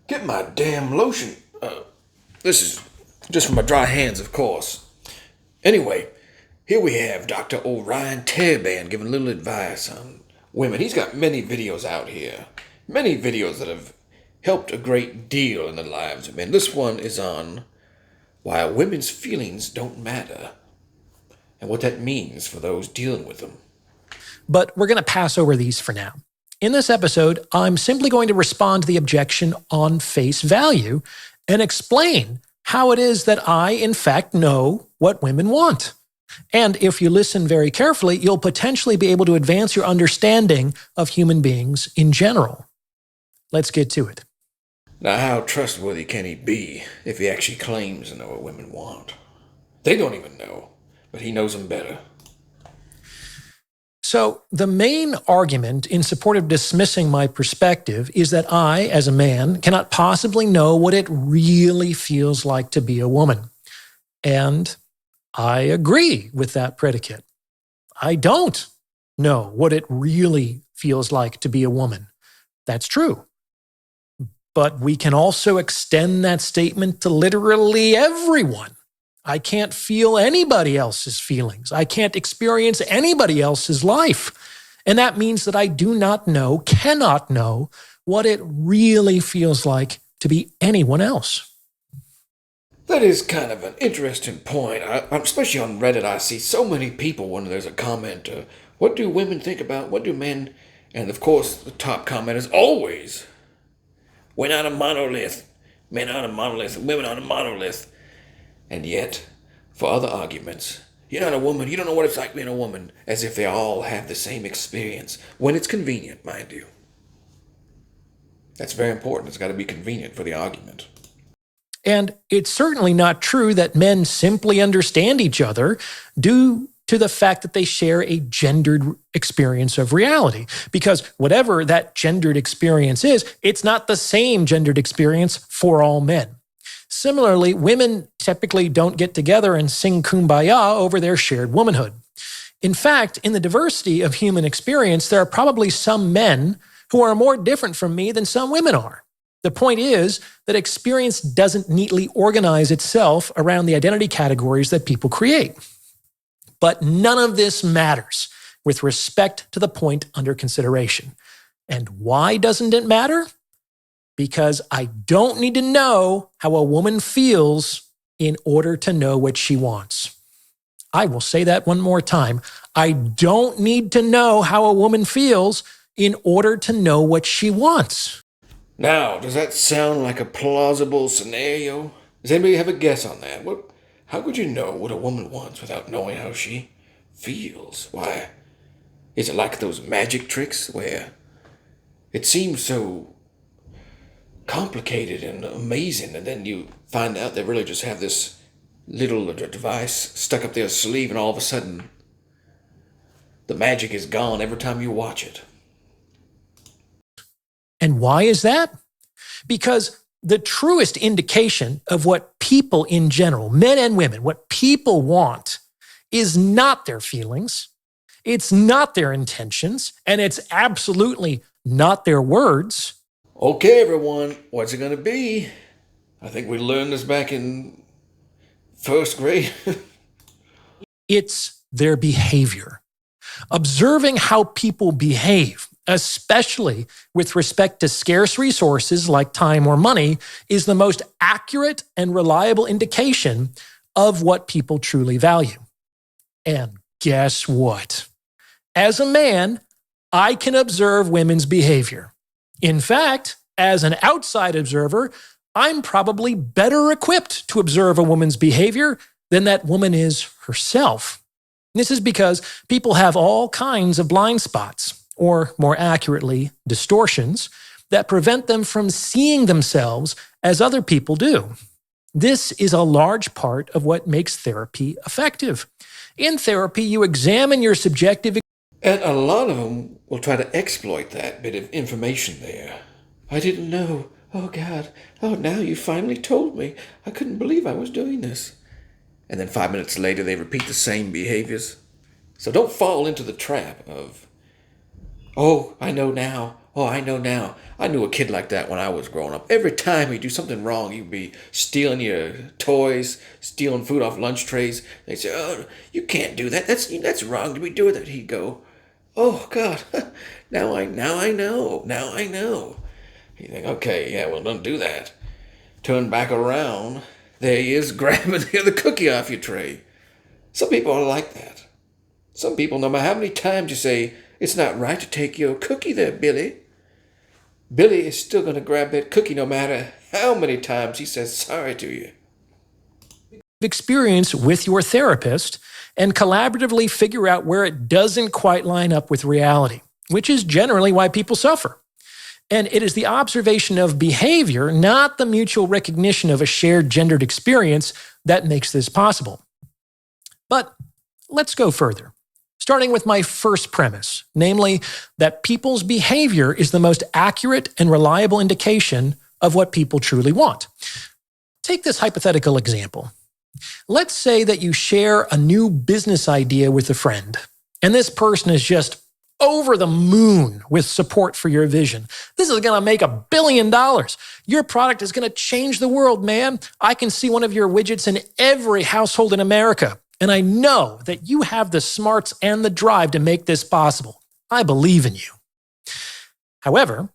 Get my damn lotion. This is just for my dry hands, of course. Anyway, here we have Dr. Orion Taraban giving a little advice on women. He's got many videos out here. Many videos that have helped a great deal in the lives of men. This one is on why women's feelings don't matter and what that means for those dealing with them. But we're going to pass over these for now. In this episode, I'm simply going to respond to the objection on face value and explain how it is that I, in fact, know what women want. And if you listen very carefully, you'll potentially be able to advance your understanding of human beings in general. Let's get to it. Now, how trustworthy can he be if he actually claims to know what women want? They don't even know, but he knows them better. So the main argument in support of dismissing my perspective is that I, as a man, cannot possibly know what it really feels like to be a woman. And I agree with that predicate. I don't know what it really feels like to be a woman. That's true. But we can also extend that statement to literally everyone. I can't feel anybody else's feelings. I can't experience anybody else's life. And that means that I do not know, cannot know, what it really feels like to be anyone else. That is kind of an interesting point. Especially on Reddit, I see so many people when there's a comment, what do women think about, what do men? And of course, the top comment is always, we're not a monolith. Men aren't a monolith, women aren't a monolith. And yet, for other arguments, you're not a woman, you don't know what it's like being a woman, as if they all have the same experience, when it's convenient, mind you. That's very important. It's got to be convenient for the argument. And it's certainly not true that men simply understand each other due to the fact that they share a gendered experience of reality. Because whatever that gendered experience is, it's not the same gendered experience for all men. Similarly, women typically don't get together and sing kumbaya over their shared womanhood. In fact, in the diversity of human experience, there are probably some men who are more different from me than some women are. The point is that experience doesn't neatly organize itself around the identity categories that people create. But none of this matters with respect to the point under consideration. And why doesn't it matter? Because I don't need to know how a woman feels in order to know what she wants. I will say that one more time. I don't need to know how a woman feels in order to know what she wants. Now, does that sound like a plausible scenario? Does anybody have a guess on that? How could you know what a woman wants without knowing how she feels? Why? Is it like those magic tricks where it seems so complicated and amazing, and then you find out they really just have this little device stuck up their sleeve, and all of a sudden the magic is gone every time you watch it? And why is that? Because the truest indication of what people in general, men and women, what people want is not their feelings, it's not their intentions, and it's absolutely not their words. Okay, everyone, what's it going to be? I think we learned this back in first grade. It's their behavior. Observing how people behave, especially with respect to scarce resources like time or money, is the most accurate and reliable indication of what people truly value. And guess what? As a man, I can observe women's behavior. In fact, as an outside observer, I'm probably better equipped to observe a woman's behavior than that woman is herself. This is because people have all kinds of blind spots, or more accurately, distortions, that prevent them from seeing themselves as other people do. This is a large part of what makes therapy effective. In therapy, you examine your subjective. And a lot of them will try to exploit that bit of information there. I didn't know. Oh, God. Oh, now you finally told me. I couldn't believe I was doing this. And then 5 minutes later, they repeat the same behaviors. So don't fall into the trap of, oh, I know now. Oh, I know now. I knew a kid like that when I was growing up. Every time he'd do something wrong, he'd be stealing your toys, stealing food off lunch trays. They'd say, "Oh, you can't do that. That's wrong to be doing that." He'd go, "Oh God, now I know. Now I know." You think, okay, yeah, well, don't do that. Turn back around. There he is, grabbing the other cookie off your tray. Some people are like that. Some people, no matter how many times you say, "It's not right to take your cookie there, Billy," Billy is still going to grab that cookie no matter how many times he says sorry to you. Experience with your therapist and collaboratively figure out where it doesn't quite line up with reality, which is generally why people suffer. And it is the observation of behavior, not the mutual recognition of a shared gendered experience, that makes this possible. But let's go further, starting with my first premise, namely that people's behavior is the most accurate and reliable indication of what people truly want. Take this hypothetical example. Let's say that you share a new business idea with a friend, and this person is just over the moon with support for your vision. This is going to make $1 billion. Your product is going to change the world, man. I can see one of your widgets in every household in America, and I know that you have the smarts and the drive to make this possible. I believe in you. However,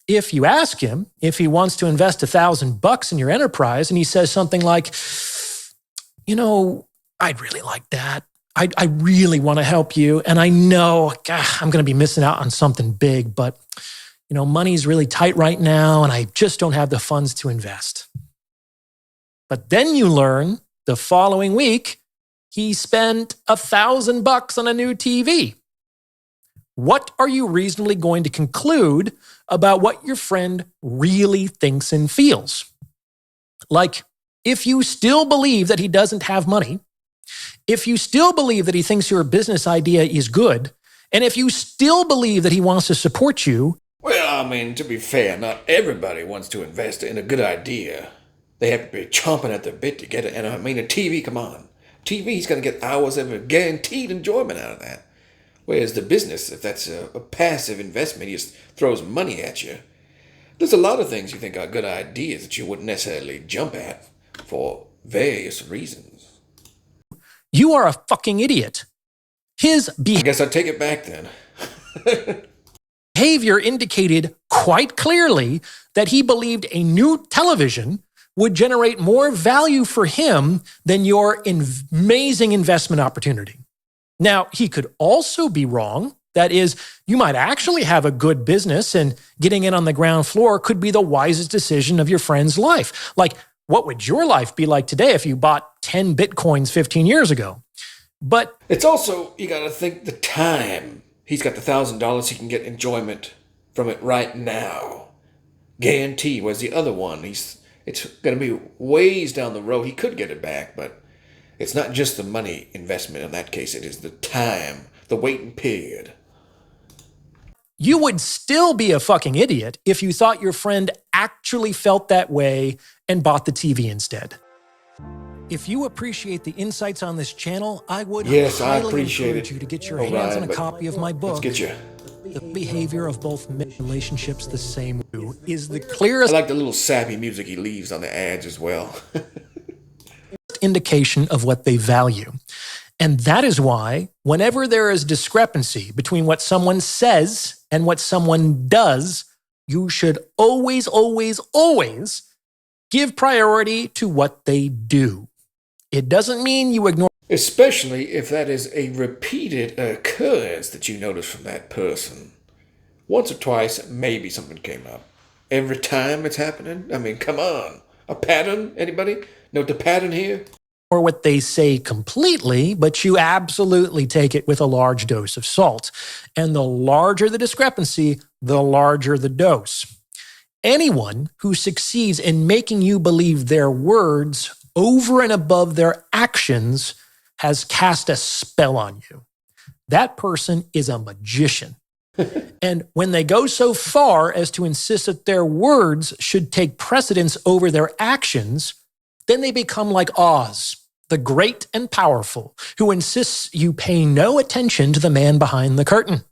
if you ask him if he wants to invest $1,000 in your enterprise, and he says something like, I'd really like that. I really want to help you. And I know, I'm going to be missing out on something big, but money's really tight right now and I just don't have the funds to invest. But then you learn the following week, he spent $1,000 on a new TV. What are you reasonably going to conclude about what your friend really thinks and feels? Like, if you still believe that he doesn't have money, if you still believe that he thinks your business idea is good, and if you still believe that he wants to support you. Well, to be fair, not everybody wants to invest in a good idea. They have to be chomping at the bit to get it. And a TV, come on. TV's going to get hours of guaranteed enjoyment out of that. Whereas the business, if that's a passive investment, he just throws money at you. There's a lot of things you think are good ideas that you wouldn't necessarily jump at for various reasons. You are a fucking idiot. I guess I'll take it back then. Behavior indicated quite clearly that he believed a new television would generate more value for him than your amazing investment opportunity. Now, he could also be wrong. That is, you might actually have a good business and getting in on the ground floor could be the wisest decision of your friend's life. Like, what would your life be like today if you bought 10 Bitcoins 15 years ago? But it's also, you got to think the time. He's got the $1,000, he can get enjoyment from it right now. Guarantee. Whereas the other one, it's going to be ways down the road. He could get it back, but it's not just the money investment in that case. It is the time, the waiting period. You would still be a fucking idiot if you thought your friend actually felt that way and bought the TV instead. If you appreciate the insights on this channel, I would highly encourage you to get your hands on a copy of my book. Let's get you. The behavior of both relationships the same way is the clearest. I like the little sappy music he leaves on the ads as well. Indication of what they value. And that is why whenever there is discrepancy between what someone says and what someone does, you should always, always, always give priority to what they do. It doesn't mean you ignore. Especially if that is a repeated occurrence that you notice from that person. Once or twice, maybe something came up. Every time it's happening? Come on. A pattern? Anybody? Note the pattern here? Or what they say completely, but you absolutely take it with a large dose of salt. And the larger the discrepancy, the larger the dose. Anyone who succeeds in making you believe their words over and above their actions has cast a spell on you. That person is a magician. And when they go so far as to insist that their words should take precedence over their actions, then they become like Oz, the great and powerful, who insists you pay no attention to the man behind the curtain.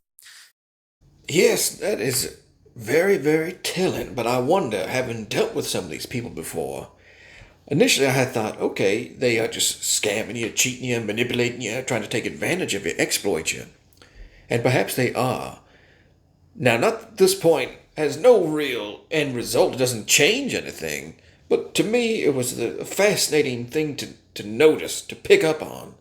Yes, that is very, very telling, but I wonder, having dealt with some of these people before, initially I had thought, okay, they are just scamming you, cheating you, manipulating you, trying to take advantage of you, exploit you. And perhaps they are. Now, not at this point has no real end result. It doesn't change anything. But to me, it was a fascinating thing to notice, to pick up on.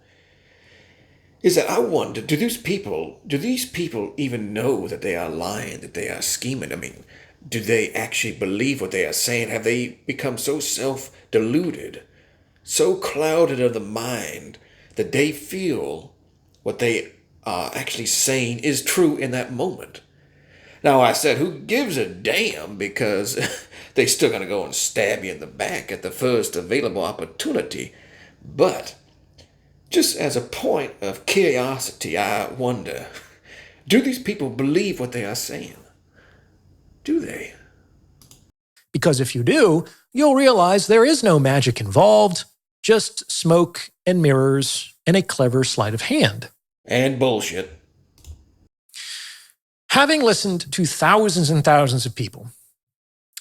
Is that I wonder, do these people even know that they are lying, that they are scheming? I mean, do they actually believe what they are saying? Have they become so self-deluded, so clouded of the mind, that they feel what they are actually saying is true in that moment? Now, I said, who gives a damn, because they still gonna go and stab you in the back at the first available opportunity. But just as a point of curiosity, I wonder, do these people believe what they are saying? Do they? Because if you do, you'll realize there is no magic involved, just smoke and mirrors and a clever sleight of hand. And bullshit. Having listened to thousands and thousands of people,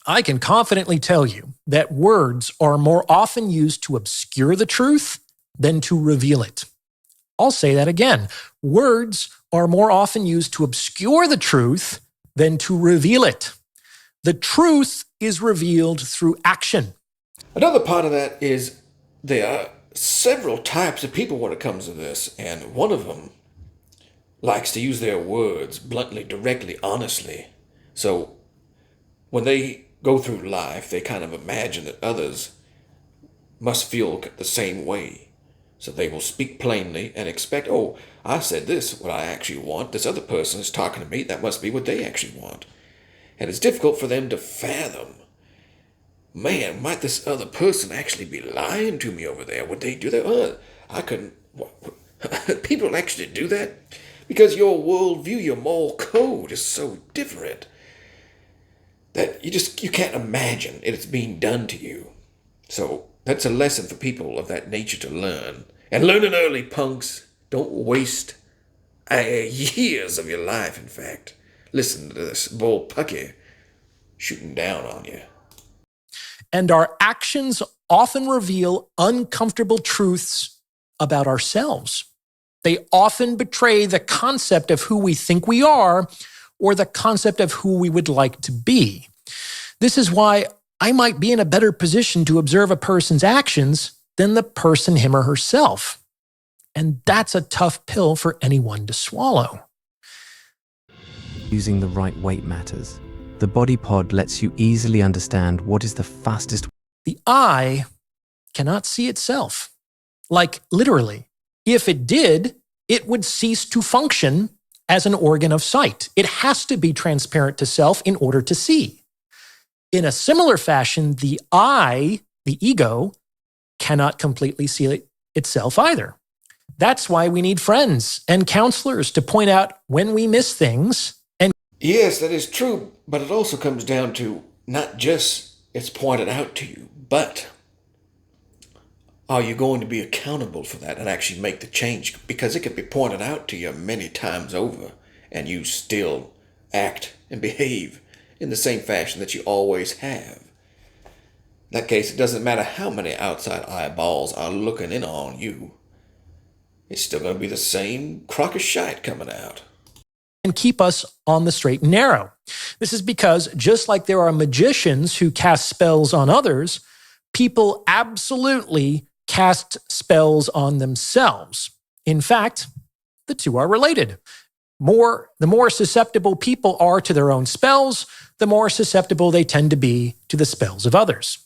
I can confidently tell you that words are more often used to obscure the truth than to reveal it. I'll say that again. Words are more often used to obscure the truth than to reveal it. The truth is revealed through action. Another part of that is there are several types of people when it comes to this, and one of them likes to use their words bluntly, directly, honestly. So when they go through life, they kind of imagine that others must feel the same way. So they will speak plainly and expect, oh, I said this, what I actually want. This other person is talking to me. That must be what they actually want. And it's difficult for them to fathom, man, might this other person actually be lying to me over there? Would they do that? I couldn't. People actually do that? Because your worldview, your moral code is so different that you can't imagine it's being done to you. So that's a lesson for people of that nature to learn. And learn it early, punks. Don't waste years of your life, in fact. Listen to this bullpucky shooting down on you. And our actions often reveal uncomfortable truths about ourselves. They often betray the concept of who we think we are or the concept of who we would like to be. This is why I might be in a better position to observe a person's actions than the person, him or herself. And that's a tough pill for anyone to swallow. Using the right weight matters. The body pod lets you easily understand what is the fastest. The eye cannot see itself. Like literally, if it did, it would cease to function as an organ of sight. It has to be transparent to self in order to see. In a similar fashion, the I, the ego, cannot completely see itself either. That's why we need friends and counselors to point out when we miss things. And yes, that is true, but it also comes down to not just it's pointed out to you, but are you going to be accountable for that and actually make the change? Because it could be pointed out to you many times over, and you still act and behave in the same fashion that you always have. In that case, it doesn't matter how many outside eyeballs are looking in on you. It's still going to be the same crock of shite coming out. And keep us on the straight and narrow. This is because just like there are magicians who cast spells on others, people absolutely cast spells on themselves. In fact, the two are related. The more susceptible people are to their own spells, the more susceptible they tend to be to the spells of others.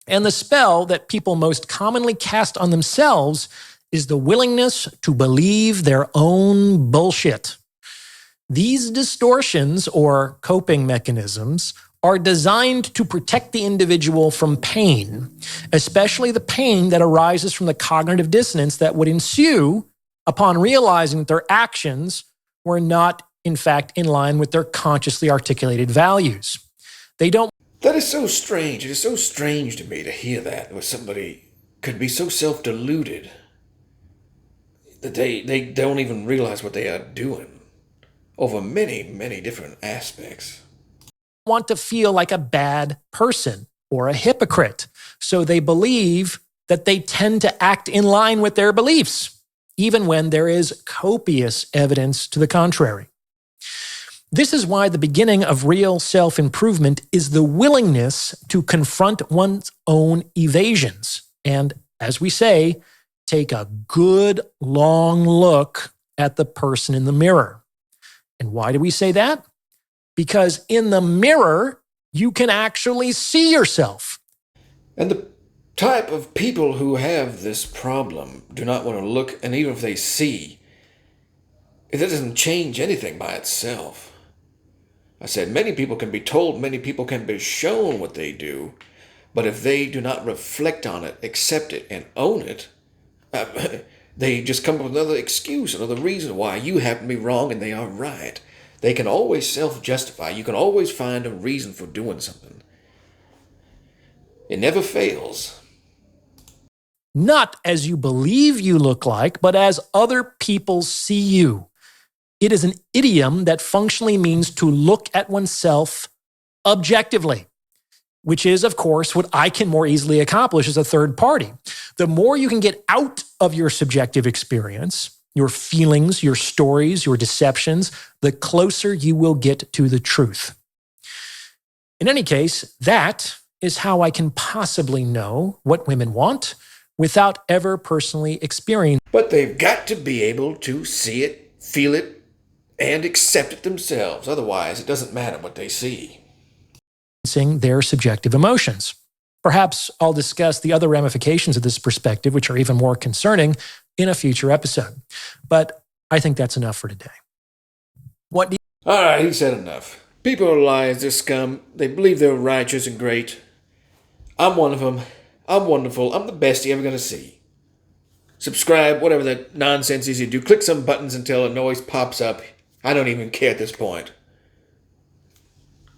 And the spell that people most commonly cast on themselves is the willingness to believe their own bullshit. These distortions or coping mechanisms are designed to protect the individual from pain, especially the pain that arises from the cognitive dissonance that would ensue upon realizing that their actions were not, in fact, in line with their consciously articulated values. That is so strange. It is so strange to me to hear that, where somebody could be so self-deluded that they don't even realize what they are doing over many, many different aspects. want to feel like a bad person or a hypocrite. So they believe that they tend to act in line with their beliefs, even when there is copious evidence to the contrary. This is why the beginning of real self-improvement is the willingness to confront one's own evasions. And as we say, take a good long look at the person in the mirror. And why do we say that? Because in the mirror, you can actually see yourself. And the type of people who have this problem do not want to look, and even if they see, it doesn't change anything by itself. I said many people can be told, many people can be shown what they do, but if they do not reflect on it, accept it, and own it, they just come up with another excuse, another reason why you happen to be wrong and they are right. They can always self-justify. You can always find a reason for doing something. It never fails. Not as you believe you look like, but as other people see you. It is an idiom that functionally means to look at oneself objectively, which is, of course, what I can more easily accomplish as a third party. The more you can get out of your subjective experience, your feelings, your stories, your deceptions, the closer you will get to the truth. In any case, that is how I can possibly know what women want without ever personally experiencing. But they've got to be able to see it, feel it, and accept it themselves. Otherwise, it doesn't matter what they see. Their subjective emotions. Perhaps I'll discuss the other ramifications of this perspective, which are even more concerning, in a future episode. But I think that's enough for today. All right, he said enough. People are liars, they're scum. They believe they're righteous and great. I'm one of them. I'm wonderful. I'm the best you're ever going to see. Subscribe, whatever that nonsense is you do. Click some buttons until a noise pops up. I don't even care at this point.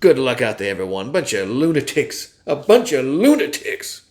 Good luck out there, everyone. Bunch of lunatics. A bunch of lunatics.